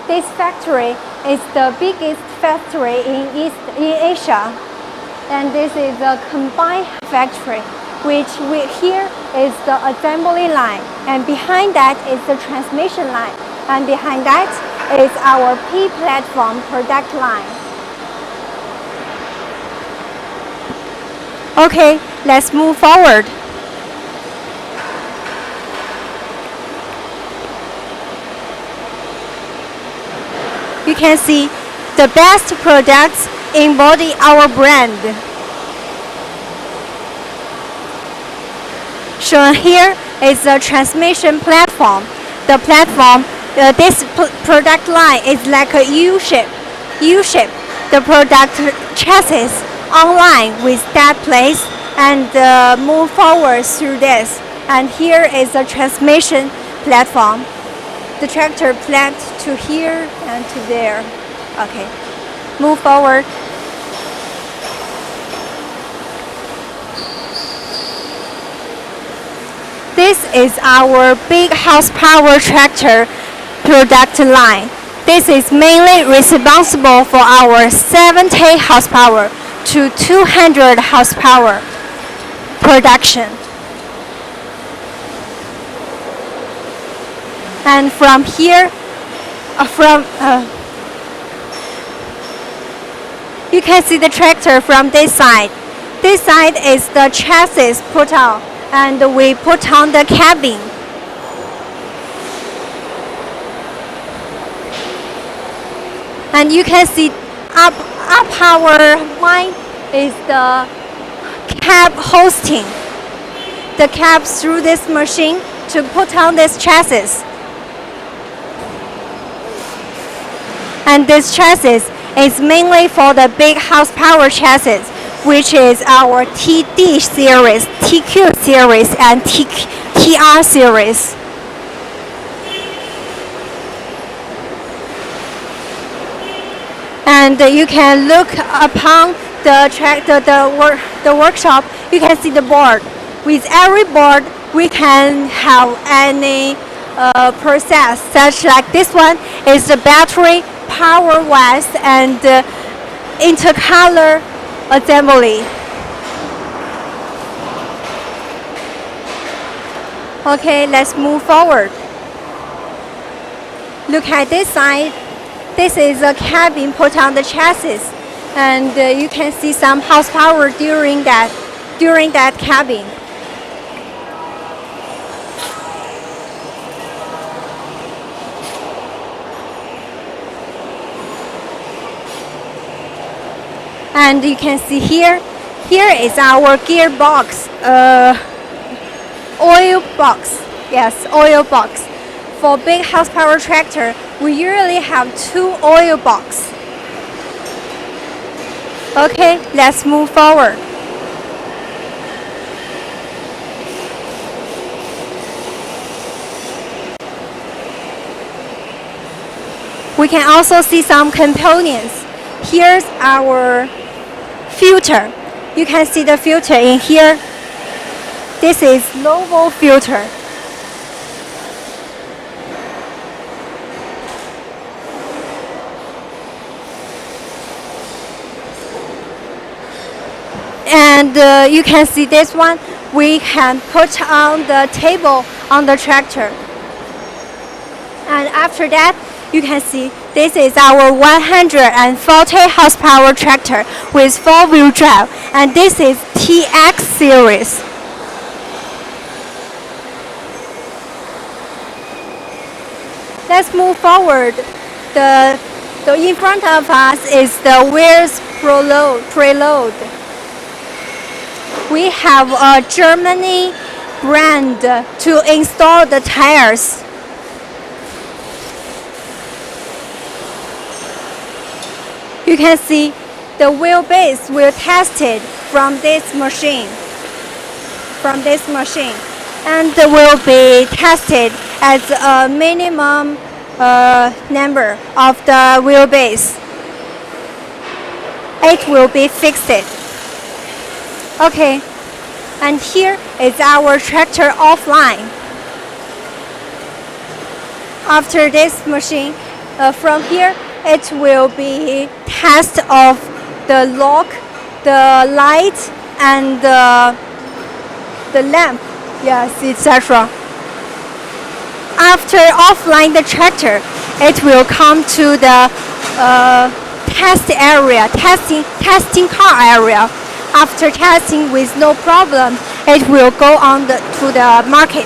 This factory is the biggest factory in Asia, and this is a combined factory, here is the assembly line, and behind that is the transmission line, and behind that is our P platform product line. Okay, let's move forward. You can see the best products embody our brand. Shown here is the transmission platform. The platform, this product line is like a U-shape. The product chassis online with that place and move forward through this. And here is the transmission platform. The tractor plant to here and to there. Okay, move forward. This is our big horsepower tractor product line. This is mainly responsible for our 70 horsepower to 200 horsepower production. And from here, you can see the tractor from this side. This side is the chassis put on, and we put on the cabin. And you can see up our line is the cab hosting. The cab through this machine to put on this chassis. And this chassis is mainly for the big horsepower chassis, which is our TD series, TQ series, and TR series. And you can look upon the workshop. You can see the board. With every board, we can have any process, such like this one is the battery, power wise, and intercolor assembly. Okay, let's move forward. Look at this side. This is a cabin put on the chassis, and you can see some horsepower during that cabin. And you can see here is our gearbox, oil box. Yes, oil box. For big horsepower tractor, we usually have 2 oil boxes. Okay, let's move forward. We can also see some components. Here's our filter. You can see the filter in here. This is Lovol filter. And you can see this one, we can put on the table on the tractor. And after that, you can see this is our 140 horsepower tractor with 4-wheel drive, and this is TX series. Let's move forward. In front of us is the wheels preload. We have a Germany brand to install the tires. You can see the wheelbase will test it from this machine. And will be tested as a minimum number of the wheelbase. It will be fixed. Okay, and here is our tractor offline. After this machine, From here, it will be test of the lock, the light, and the lamp, yes, etc. After offline the tractor, it will come to the test area, testing car area. After testing with no problem, it will go on to the market.